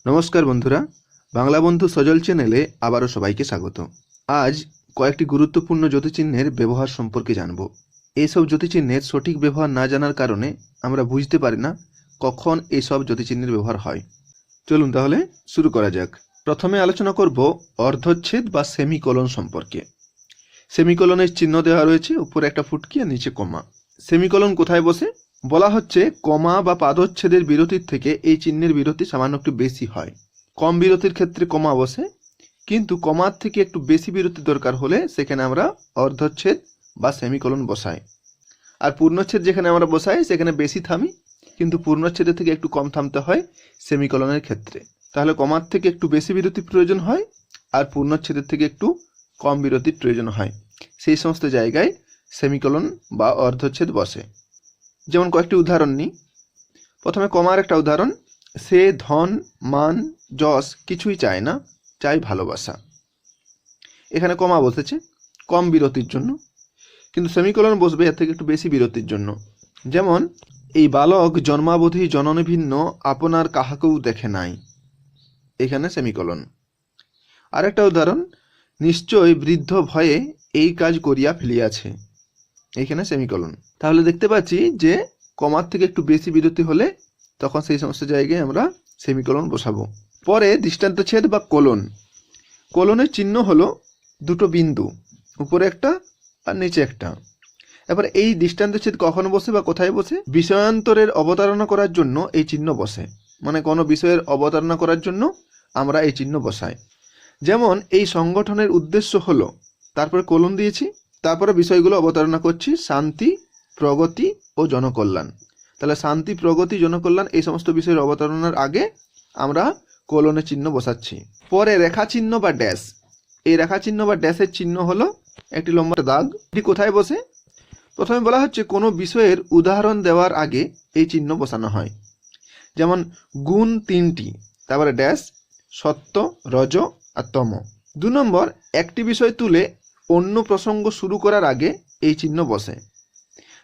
নমস্কার বন্ধুরা, বাংলা বন্ধু সজল চ্যানেলে আবারও সবাইকে স্বাগত। আজ কয়েকটি গুরুত্বপূর্ণ জ্যোতিচিহ্নের ব্যবহার সম্পর্কে জানব। এইসব জ্যোতিচিহ্নের সঠিক ব্যবহার না জানার কারণে আমরা বুঝতে পারি না কখন এইসব জ্যোতিচিহ্নের ব্যবহার হয়। চলুন তাহলে শুরু করা যাক। প্রথমে আলোচনা করব অর্ধচ্ছেদ বা সেমিকোলন সম্পর্কে। সেমিকোলনের চিহ্ন দেওয়া রয়েছে, উপরে একটা ফুটকি আর নিচে কমা। সেমিকোলন কোথায় বসে? বলা হচ্ছে কমা বা পাদচ্ছেদের বিরতির থেকে এই চিহ্নের বিরতি সামান্য একটু বেশি হয়। কম বিরতির ক্ষেত্রে কমা বসে, কিন্তু কমার থেকে একটু বেশি বিরতি দরকার হলে সেখানে আমরা অর্ধচ্ছেদ বা সেমিকোলন বসাই। আর পূর্ণচ্ছেদ যেখানে আমরা বসাই সেখানে বেশি থামি, কিন্তু পূর্ণচ্ছেদের থেকে একটু কম থামতে হয় সেমিকোলনের ক্ষেত্রে। তাহলে কমার থেকে একটু বেশি বিরতির প্রয়োজন হয় আর পূর্ণচ্ছেদের থেকে একটু কম বিরতির প্রয়োজন হয়। সেই সমস্ত জায়গায় সেমিকোলন বা অর্ধচ্ছেদ বসে। যেমন কয়েকটি উদাহরণ নিই। প্রথমে কমার একটা উদাহরণ, সে ধন মান যশ কিছুই চায় না, চাই ভালোবাসা। এখানে কমা বসেছে কম বিরতির জন্য, কিন্তু সেমিকোলন বসবে এর থেকে একটু বেশি বিরতির জন্য। যেমন এই বালক জন্মাবধি জননী ভিন্ন, আপনার কাহাকেও দেখে নাই, এখানে সেমিকোলন। আরেকটা উদাহরণ, নিশ্চয় বৃদ্ধ ভয়ে এই কাজ করিয়া ফেলিয়াছে, এইখানে সেমিকোলন। তাহলে দেখতে পাচ্ছি যে কমার থেকে একটু বেশি বিরতি হলে তখন সেই সমস্ত জায়গায় আমরা সেমিকোলন বসাবো। পরে দৃষ্টান্তচ্ছেদ বা কোলন। কোলনের চিহ্ন হলো দুটো বিন্দু, উপরে একটা আর নিচে একটা। এবার এই দৃষ্টান্তচ্ছেদ কখন বসে বা কোথায় বসে? বিষয়ান্তরের অবতারণা করার জন্য এই চিহ্ন বসে, মানে কোনো বিষয়ের অবতারণা করার জন্য আমরা এই চিহ্ন বসাই। যেমন এই সংগঠনের উদ্দেশ্য হলো, তারপরে কোলন দিয়েছি, তারপরে বিষয়গুলো অবতারণা করছি, শান্তি, প্রগতি ও জনকল্যাণ। তাহলে শান্তি, প্রগতি, জনকল্যাণ এই সমস্ত বিষয়ের অবতারণার আগে আমরা কোলনের চিহ্ন বসাচ্ছি। পরে রেখা চিহ্ন বা ড্যাশ। এই রেখা চিহ্ন বা ড্যাশের চিহ্ন হলো একটি লম্বা দাগ। এটি কোথায় বসে? প্রথমে বলা হচ্ছে কোনো বিষয়ের উদাহরণ দেওয়ার আগে এই চিহ্ন বসানো হয়। যেমন গুণ 3টি, তারপরে ড্যাশ, সত্য, রজ আর তম। 2 নম্বর, একটি বিষয় তুলে অন্য প্রসঙ্গ শুরু করার আগে এই চিহ্ন বসে।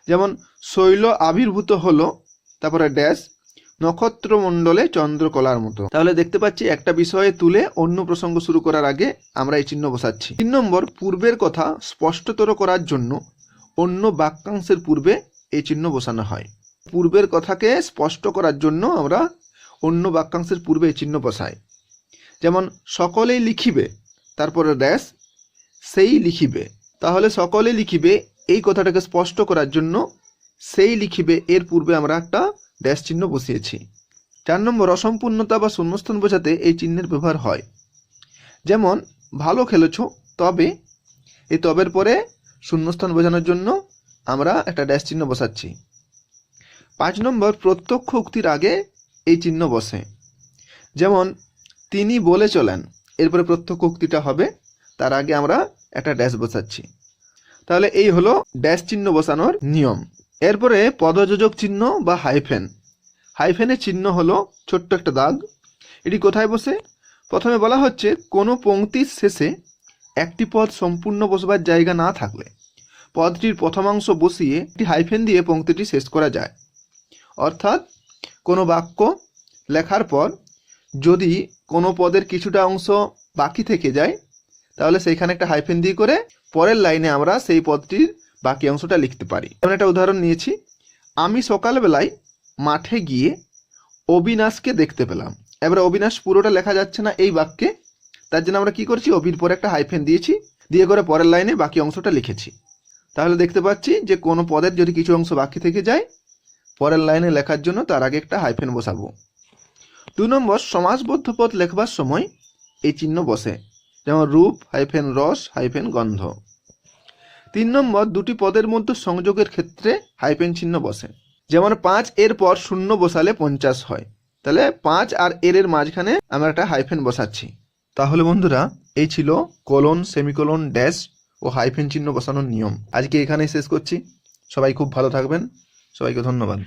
যেমন শৈল আবির্ভূত হলো, তারপরে ড্যাশ, নক্ষত্রমণ্ডলে চন্দ্রকলার মতো। তাহলে দেখতে পাচ্ছি একটা বিষয়ে তুলে অন্য প্রসঙ্গ শুরু করার আগে আমরা এই চিহ্ন বসাচ্ছি। 3 নম্বর, পূর্বের কথা স্পষ্টতর করার জন্য অন্য বাক্যাংশের পূর্বে এই চিহ্ন বসানো হয়। পূর্বের কথাকে স্পষ্ট করার জন্য আমরা অন্য বাক্যাংশের পূর্বে এই চিহ্ন বসাই। যেমন সকলেই লিখিবে, তারপরে ড্যাশ, সেই লিখিবে। তাহলে সকলে লিখিবে এই কথাটাকে স্পষ্ট করার জন্য সেই লিখিবে এর পূর্বে আমরা একটা ড্যাশ চিহ্ন বসিয়েছি। 4 নম্বর, অসম্পূর্ণতা বা শূন্যস্থান বোঝাতে এই চিহ্নের ব্যবহার হয়। যেমন ভালো খেলেছ, তবে, এই তবের পরে শূন্যস্থান বোঝানোর জন্য আমরা একটা ড্যাশ চিহ্ন বসাচ্ছি। 5 নম্বর, প্রত্যক্ষ উক্তির আগে এই চিহ্ন বসে। যেমন তিনি বলে চলেন, এরপরে প্রত্যক্ষ উক্তিটা হবে, তার আগে আমরা একটা ড্যাশ বসাচ্ছি। তাহলে এই হলো ড্যাশ চিহ্ন বসানোর নিয়ম। এরপরে পদযোজক চিহ্ন বা হাইফেন। হাইফেনের চিহ্ন হলো ছোট্ট একটা দাগ। এটি কোথায় বসে? প্রথমে বলা হচ্ছে কোনো পংক্তির শেষে একটি পদ সম্পূর্ণ বসবার জায়গা না থাকলে পদটির প্রথমাংশ বসিয়ে একটি হাইফেন দিয়ে পংক্তিটি শেষ করা যায়। অর্থাৎ কোনো বাক্য লেখার পর যদি কোনো পদের কিছুটা অংশ বাকি থেকে যায়, তাহলে সেইখানে একটা হাইফেন দিয়ে করে পরের লাইনে আমরা সেই পদটির বাকি অংশটা লিখতে পারি। যেমন একটা উদাহরণ নিয়েছি, আমি সকালবেলায় মাঠে গিয়ে অবিনাশকে দেখতে পেলাম। এবার অবিনাশ পুরোটা লেখা যাচ্ছে না এই বাক্যে, তার জন্য আমরা কি করছি, অবির পরে একটা হাইফেন দিয়েছি, দিয়ে করে পরের লাইনে বাকি অংশটা লিখেছি। তাহলে দেখতে পাচ্ছি যে কোনো পদের যদি কিছু অংশ বাকি থেকে যায়, পরের লাইনে লেখার জন্য তার আগে একটা হাইফেন বসাবো। 2 নম্বর, সমাসবদ্ধ পদ লেখবার সময় এই চিহ্ন বসে। যেমন রূপ হাইফেন রস হাইফেন গন্ধ। 3 নম্বর, দুটি পদের মধ্যে সংযোগের ক্ষেত্রে হাইফেন চিহ্ন বসে। যেমন 5 এর পর 0 বসালে 50 হয়, তাহলে 5 আর এর মাঝখানে আমরা একটা হাইফেন বসাচ্ছি। তাহলে বন্ধুরা, এই ছিল colon, semicolon, dash O hyphen চিহ্ন বসানোর নিয়ম। আজকে এখানেই শেষ করছি। সবাই খুব ভালো থাকবেন। সবাইকে ধন্যবাদ।